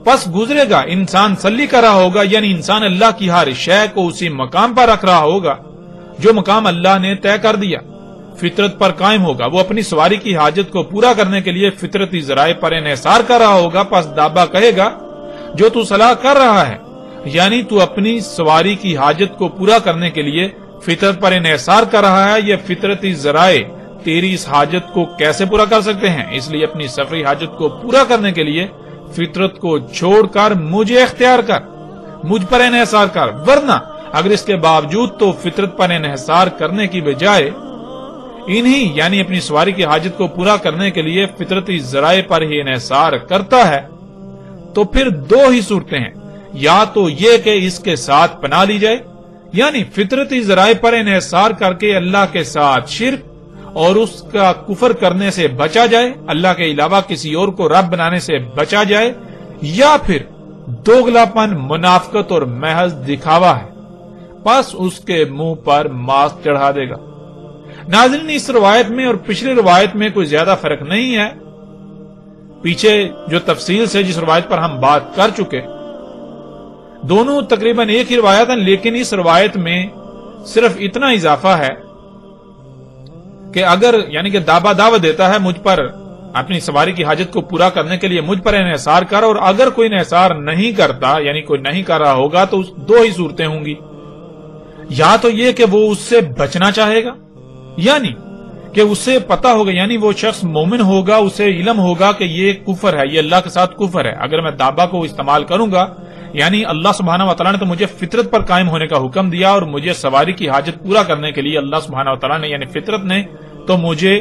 پس گزرے گا، انسان سلی کر رہا ہوگا، یعنی انسان اللہ کی ہر شے کو اسی مقام پر رکھ رہا ہوگا جو مقام اللہ نے طے کر دیا۔ فطرت پر قائم ہوگا، وہ اپنی سواری کی حاجت کو پورا کرنے کے لیے فطرتی ذرائع پر انحصار کر رہا ہوگا، پس دابا کہے گا جو تو صلاح کر رہا ہے، یعنی تو اپنی سواری کی حاجت کو پورا کرنے کے لیے فطرت پر انحصار کر رہا ہے، یہ فطرتی ذرائع تیری اس حاجت کو کیسے پورا کر سکتے ہیں؟ اس لیے اپنی سفری حاجت کو پورا کرنے کے لیے فطرت کو چھوڑ کر مجھے اختیار کر، مجھ پر انحصار کر، ورنہ اگر اس کے باوجود تو فطرت پر انحصار کرنے کی بجائے انہی یعنی اپنی سواری کی حاجت کو پورا کرنے کے لیے فطرتی ذرائع پر ہی انحصار کرتا ہے، تو پھر دو ہی صورتیں ہیں، یا تو یہ کہ اس کے ساتھ پناہ لی جائے، یعنی فطرتی ذرائع پر انحصار کر کے اللہ کے ساتھ شرک اور اس کا کفر کرنے سے بچا جائے، اللہ کے علاوہ کسی اور کو رب بنانے سے بچا جائے، یا پھر دوگلاپن، منافقت اور محض دکھاوا ہے، بس اس کے منہ پر ماسک چڑھا دے گا۔ ناظرین، اس روایت میں اور پچھلی روایت میں کوئی زیادہ فرق نہیں ہے، پیچھے جو تفصیل سے جس روایت پر ہم بات کر چکے، دونوں تقریباً ایک ہی روایت ہیں، لیکن اس روایت میں صرف اتنا اضافہ ہے کہ اگر یعنی کہ دابا دعوت دیتا ہے مجھ پر اپنی سواری کی حاجت کو پورا کرنے کے لیے مجھ پر انحصار کر، اور اگر کوئی انحصار نہیں کرتا یعنی کوئی نہیں کر رہا ہوگا تو دو ہی صورتیں ہوں گی، یا تو یہ کہ وہ اس سے بچنا چاہے گا، یعنی کہ اسے پتا ہوگا، یعنی وہ شخص مومن ہوگا، اسے علم ہوگا کہ یہ کفر ہے، یہ اللہ کے ساتھ کفر ہے، اگر میں دابا کو استعمال کروں گا یعنی اللہ سبحانہ وتعالی نے تو مجھے فطرت پر قائم ہونے کا حکم دیا، اور مجھے سواری کی حاجت پورا کرنے کے لیے اللہ سبحانہ وتعالی نے یعنی فطرت نے تو مجھے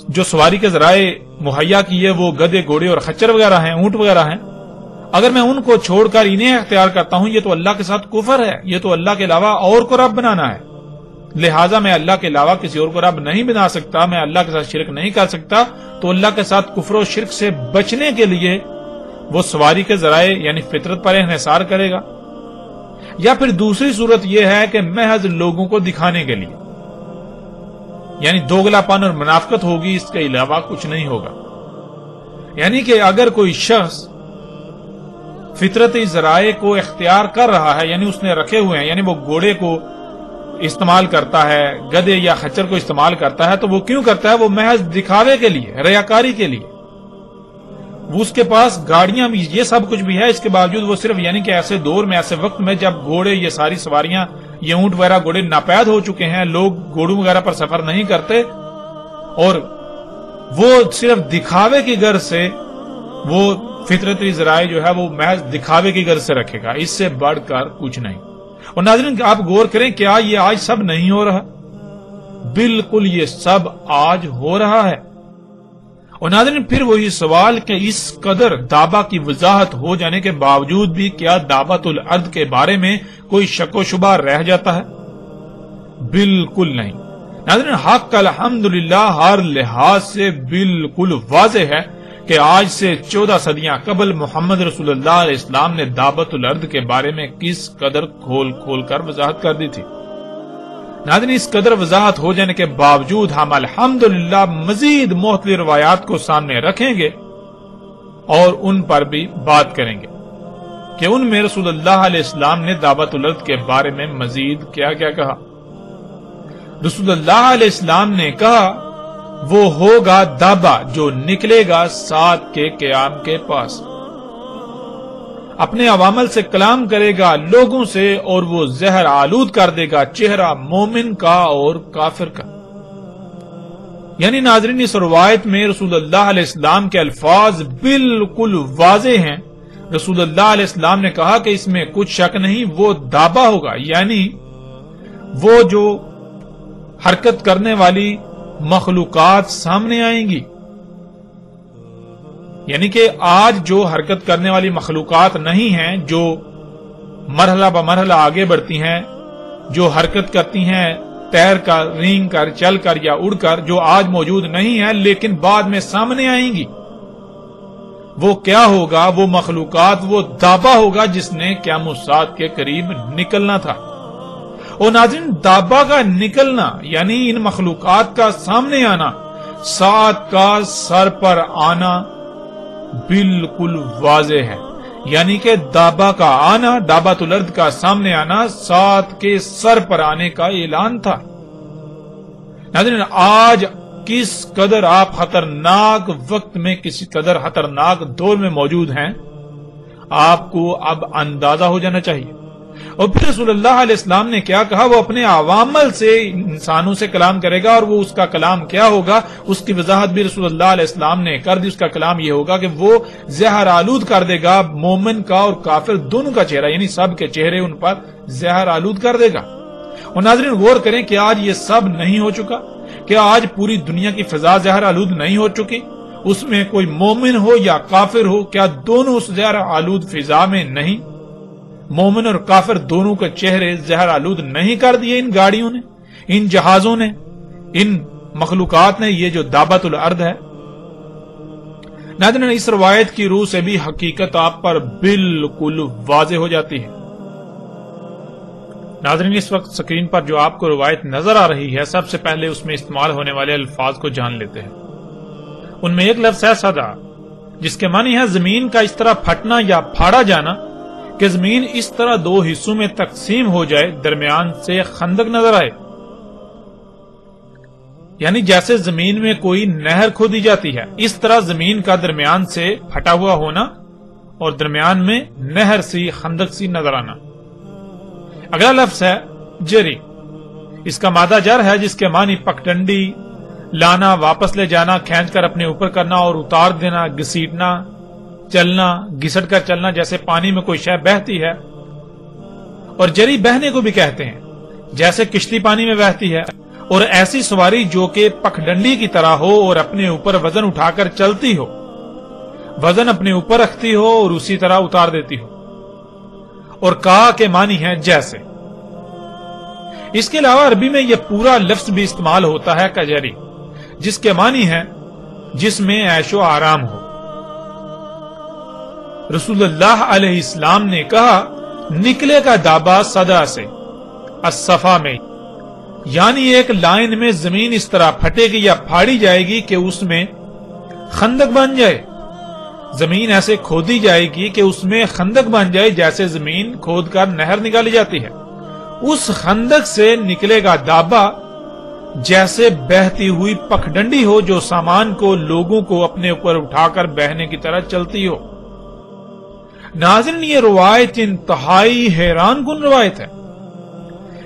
جو سواری کے ذرائع مہیا کیے وہ گدے، گھوڑے اور خچر وغیرہ ہیں، اونٹ وغیرہ ہیں، اگر میں ان کو چھوڑ کر انہیں اختیار کرتا ہوں، یہ تو اللہ کے ساتھ کفر ہے، یہ تو اللہ کے علاوہ اور کو رب بنانا ہے، لہٰذا میں اللہ کے علاوہ کسی اور کو رب نہیں بنا سکتا، میں اللہ کے ساتھ شرک نہیں کر سکتا، تو اللہ کے ساتھ کفر و شرک سے بچنے کے لیے وہ سواری کے ذرائع یعنی فطرت پر انحصار کرے گا، یا پھر دوسری صورت یہ ہے کہ محض لوگوں کو دکھانے کے لیے یعنی دوگلا پن اور منافقت ہوگی، اس کے علاوہ کچھ نہیں ہوگا، یعنی کہ اگر کوئی شخص فطرتی ذرائع کو اختیار کر رہا ہے یعنی اس نے رکھے ہوئے ہیں، یعنی وہ گھوڑے کو استعمال کرتا ہے، گدے یا خچر کو استعمال کرتا ہے، تو وہ کیوں کرتا ہے؟ وہ محض دکھاوے کے لیے، ریاکاری کے لیے، وہ اس کے پاس گاڑیاں بھی یہ سب کچھ بھی ہے، اس کے باوجود وہ صرف یعنی کہ ایسے دور میں، ایسے وقت میں جب گھوڑے یہ ساری سواریاں یہ اونٹ وغیرہ گھوڑے ناپید ہو چکے ہیں، لوگ گھوڑوں وغیرہ پر سفر نہیں کرتے، اور وہ صرف دکھاوے کی غرض سے وہ فطرتی ذرائع جو ہے وہ محض دکھاوے کی غرض سے رکھے گا، اس سے بڑھ کر کچھ نہیں۔ اور ناظرین آپ غور کریں، کیا یہ آج سب نہیں ہو رہا؟ بالکل یہ سب آج ہو رہا ہے۔ اور ناظرین پھر وہی سوال کہ اس قدر دعویٰ کی وضاحت ہو جانے کے باوجود بھی کیا دعوت الارض کے بارے میں کوئی شک و شبہ رہ جاتا ہے؟ بالکل نہیں۔ ناظرین حق الحمدللہ ہر لحاظ سے بالکل واضح ہے کہ آج سے 14 صدیاں قبل محمد رسول اللہ علیہ السلام نے دعوت الارض کے بارے میں کس قدر کھول کھول کر وضاحت کر دی تھی۔ ناظرین اس قدر وضاحت ہو جانے کے باوجود ہم الحمدللہ مزید مختلف روایات کو سامنے رکھیں گے اور ان پر بھی بات کریں گے کہ ان میں رسول اللہ علیہ السلام نے دعوت الارض کے بارے میں مزید کیا کیا کہا۔ رسول اللہ علیہ السلام نے کہا وہ ہوگا دابا جو نکلے گا سات کے قیام کے پاس، اپنے عوامل سے کلام کرے گا لوگوں سے، اور وہ زہر آلود کر دے گا چہرہ مومن کا اور کافر کا۔ یعنی ناظرین اس روایت میں رسول اللہ علیہ السلام کے الفاظ بالکل واضح ہیں۔ رسول اللہ علیہ السلام نے کہا کہ اس میں کچھ شک نہیں، وہ دابا ہوگا، یعنی وہ جو حرکت کرنے والی مخلوقات سامنے آئیں گی، یعنی کہ آج جو حرکت کرنے والی مخلوقات نہیں ہیں، جو مرحلہ بمرحلہ آگے بڑھتی ہیں، جو حرکت کرتی ہیں تیر کر، رینگ کر، چل کر یا اڑ کر، جو آج موجود نہیں ہیں لیکن بعد میں سامنے آئیں گی، وہ کیا ہوگا؟ وہ مخلوقات، وہ دابا ہوگا جس نے قیام الساعت کے قریب نکلنا تھا۔ اور ناظرین دابا کا نکلنا یعنی ان مخلوقات کا سامنے آنا، سات کا سر پر آنا بالکل واضح ہے، یعنی کہ دابا کا آنا، دابت الارض کا سامنے آنا، سات کے سر پر آنے کا اعلان تھا۔ ناظرین آج کس قدر آپ خطرناک وقت میں، کسی قدر خطرناک دور میں موجود ہیں، آپ کو اب اندازہ ہو جانا چاہیے۔ اور پھر رسول اللہ علیہ السلام نے کیا کہا، وہ اپنے عوامل سے انسانوں سے کلام کرے گا، اور وہ اس کا کلام کیا ہوگا اس کی وضاحت بھی رسول اللہ علیہ السلام نے کر دی۔ اس کا کلام یہ ہوگا کہ وہ زہر آلود کر دے گا مومن کا اور کافر دونوں کا چہرہ، یعنی سب کے چہرے ان پر زہر آلود کر دے گا۔ اور ناظرین غور کریں کہ آج یہ سب نہیں ہو چکا، کہ آج پوری دنیا کی فضا زہر آلود نہیں ہو چکی، اس میں کوئی مومن ہو یا کافر ہو، کیا دونوں اس زہر آلود فضا میں نہیں؟ مومن اور کافر دونوں کے چہرے زہر آلود نہیں کر دیے ان گاڑیوں نے، ان جہازوں نے، ان مخلوقات نے، یہ جو دابت الارض ہے۔ ناظرین اس روایت کی روح سے بھی حقیقت آپ پر بالکل واضح ہو جاتی ہے۔ ناظرین اس وقت سکرین پر جو آپ کو روایت نظر آ رہی ہے، سب سے پہلے اس میں استعمال ہونے والے الفاظ کو جان لیتے ہیں۔ ان میں ایک لفظ ہے صدا، جس کے معنی ہے زمین کا اس طرح پھٹنا یا پھاڑا جانا کہ زمین اس طرح دو حصوں میں تقسیم ہو جائے، درمیان سے خندق نظر آئے، یعنی جیسے زمین میں کوئی نہر کھودی جاتی ہے، اس طرح زمین کا درمیان سے پھٹا ہوا ہونا اور درمیان میں نہر سی، خندق سی نظر آنا۔ اگلا لفظ ہے جری، اس کا مادہ جر ہے، جس کے معنی پگڈنڈی، لانا، واپس لے جانا، کھینچ کر اپنے اوپر کرنا اور اتار دینا، گھسیٹنا، چلنا، گھسٹ کر چلنا، جیسے پانی میں کوئی شے بہتی ہے۔ اور جری بہنے کو بھی کہتے ہیں، جیسے کشتی پانی میں بہتی ہے۔ اور ایسی سواری جو کہ پگڈنڈی کی طرح ہو اور اپنے اوپر وزن اٹھا کر چلتی ہو، وزن اپنے اوپر رکھتی ہو اور اسی طرح اتار دیتی ہو۔ اور کا کے معنی ہے جیسے۔ اس کے علاوہ عربی میں یہ پورا لفظ بھی استعمال ہوتا ہے کجری، جس کے معنی ہے جس میں عیش و آرام ہو۔ رسول اللہ علیہ السلام نے کہا نکلے کا دابا صدا سے، الصفا میں، یعنی ایک لائن میں زمین اس طرح پھٹے گی یا پھاڑی جائے گی کہ اس میں خندق بن جائے، زمین ایسے کھودی جائے گی کہ اس میں خندق بن جائے، جیسے زمین کھود کر نہر نکالی جاتی ہے۔ اس خندق سے نکلے گا دابا جیسے بہتی ہوئی پگڈنڈی ہو، جو سامان کو، لوگوں کو اپنے اوپر اٹھا کر بہنے کی طرح چلتی ہو۔ ناظرین یہ روایت انتہائی حیران کن روایت ہے۔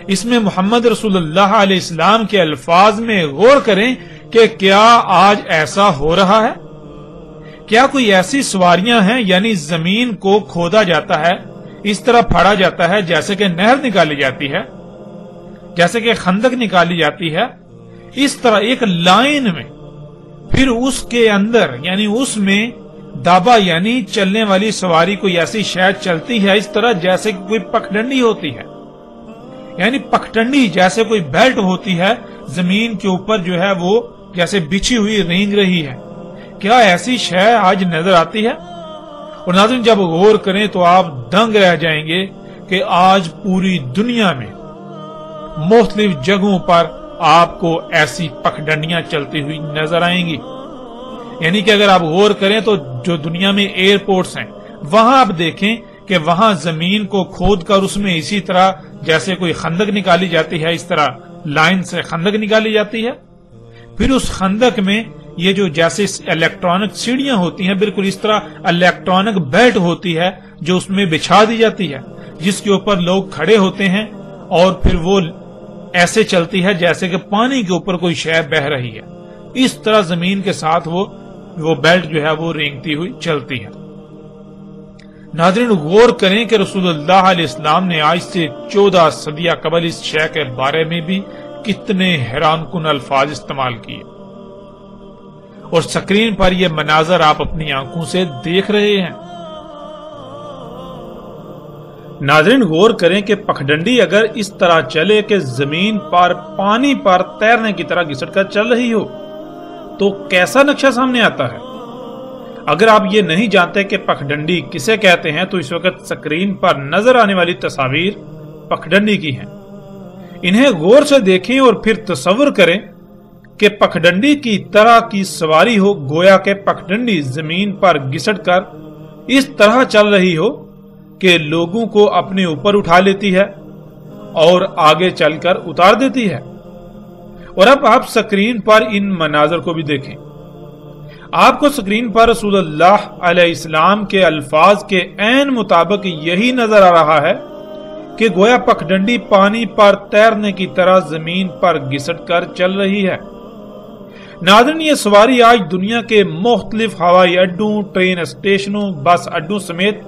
اس میں محمد رسول اللہ علیہ السلام کے الفاظ میں غور کریں کہ کیا آج ایسا ہو رہا ہے؟ کیا کوئی ایسی سواریاں ہیں، یعنی زمین کو کھودا جاتا ہے، اس طرح پھاڑا جاتا ہے جیسے کہ نہر نکالی جاتی ہے، جیسے کہ خندق نکالی جاتی ہے، اس طرح ایک لائن میں، پھر اس کے اندر یعنی اس میں دابا یعنی چلنے والی سواری کوئی ایسی شے چلتی ہے اس طرح جیسے کہ کوئی پگڈنڈی ہوتی ہے، یعنی پگڈنڈی جیسے کوئی بیلٹ ہوتی ہے زمین کے اوپر جو ہے وہ جیسے بچھی ہوئی رینگ رہی ہے۔ کیا ایسی شے آج نظر آتی ہے؟ اور ناظرین جب غور کریں تو آپ دنگ رہ جائیں گے کہ آج پوری دنیا میں مختلف جگہوں پر آپ کو ایسی پگڈنڈیاں چلتی ہوئی نظر آئیں گی۔ یعنی کہ اگر آپ غور کریں تو جو دنیا میں ایئرپورٹس ہیں وہاں آپ دیکھیں کہ وہاں زمین کو کھود کر اس میں اسی طرح جیسے کوئی خندق نکالی جاتی ہے، اس طرح لائن سے خندق نکالی جاتی ہے، پھر اس خندق میں یہ جو جیسے الیکٹرانک سیڑھیاں ہوتی ہیں، بالکل اس طرح الیکٹرانک بیلٹ ہوتی ہے جو اس میں بچھا دی جاتی ہے، جس کے اوپر لوگ کھڑے ہوتے ہیں اور پھر وہ ایسے چلتی ہے جیسے کہ پانی کے اوپر کوئی شے بہ رہی ہے۔ اس طرح زمین کے ساتھ وہ بیلٹ جو ہے وہ رینگتی ہوئی چلتی ہے۔ ناظرین غور کریں کہ رسول اللہ علیہ السلام نے آج سے 14 صدیاں قبل اس شے کے بارے میں بھی کتنے حیران کن الفاظ استعمال کیے، اور سکرین پر یہ مناظر آپ اپنی آنکھوں سے دیکھ رہے ہیں۔ ناظرین غور کریں کہ پگڈنڈی اگر اس طرح چلے کہ زمین پر پانی پر تیرنے کی طرح گھسٹ کر چل رہی ہو تو کیسا نقشہ سامنے آتا ہے؟ اگر آپ یہ نہیں جانتے کہ پگڈنڈی کسے کہتے ہیں تو اس وقت سکرین پر نظر آنے والی تصاویر پگڈنڈی کی ہیں، انہیں غور سے دیکھیں اور پھر تصور کریں کہ پگڈنڈی کی طرح کی سواری ہو، گویا کہ پگڈنڈی زمین پر گھسٹ کر اس طرح چل رہی ہو کہ لوگوں کو اپنے اوپر اٹھا لیتی ہے اور آگے چل کر اتار دیتی ہے۔ اور اب آپ سکرین پر ان مناظر کو بھی دیکھیں. آپ کو سکرین پر رسول اللہ علیہ السلام کے الفاظ کے عین مطابق یہی نظر آ رہا ہے کہ گویا پگڈنڈی پانی پر تیرنے کی طرح زمین پر گھسٹ کر چل رہی ہے. ناظرین، یہ سواری آج دنیا کے مختلف ہوائی اڈوں، ٹرین اسٹیشنوں، بس اڈوں سمیت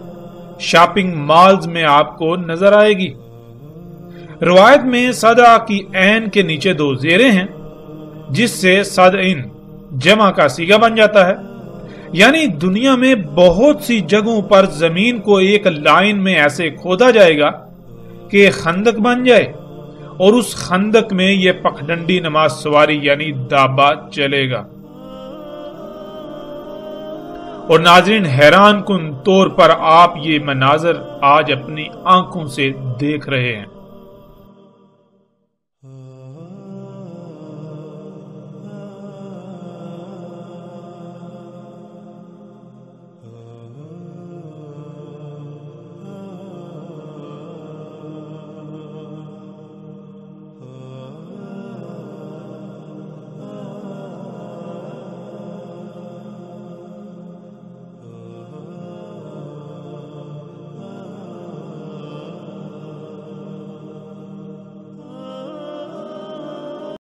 شاپنگ مالز میں آپ کو نظر آئے گی. روایت میں صدع کی عین کے نیچے 2 زیریں ہیں جس سے صدعین جمع کا صیغہ بن جاتا ہے. یعنی دنیا میں بہت سی جگہوں پر زمین کو ایک لائن میں ایسے کھودا جائے گا کہ خندق بن جائے اور اس خندق میں یہ پگڈنڈی نماز سواری یعنی دابہ چلے گا. اور ناظرین، حیران کن طور پر آپ یہ مناظر آج اپنی آنکھوں سے دیکھ رہے ہیں.